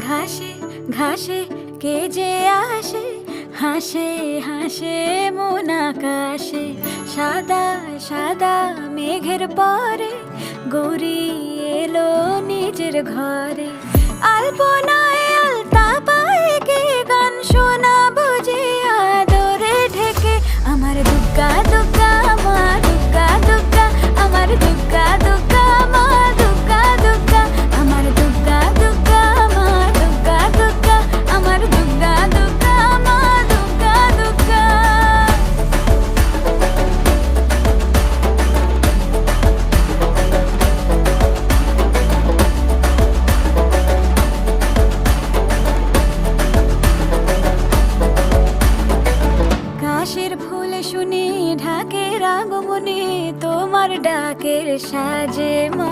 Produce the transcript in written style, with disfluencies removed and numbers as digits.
ঘাসে ঘাসে কে যে আসে, হাসে হাসে মন আকাশে। সাদা সাদা মেঘের পরে গৌরী এলো নিজের ঘরে। আলপনায় আলতা পায়ে কে গান শোনাবো যে আদরে ঢেকে। আমার দুগ্গা দুগ্গা মা দুগ্গা দুগ্গা, আমার দুগ্গা দুগ্গা মা দুগ্গা দুগ্গা, আমার দুগ্গা দুগ্গা মা দুগ্গা দুগ্গা, আমার দুগ্গা দুগ্গা মা দুগ্গা দুগ্গা। কাশের ফুল শুনি ঢাকের আগমনে, তোমার ডাকের সাজে মা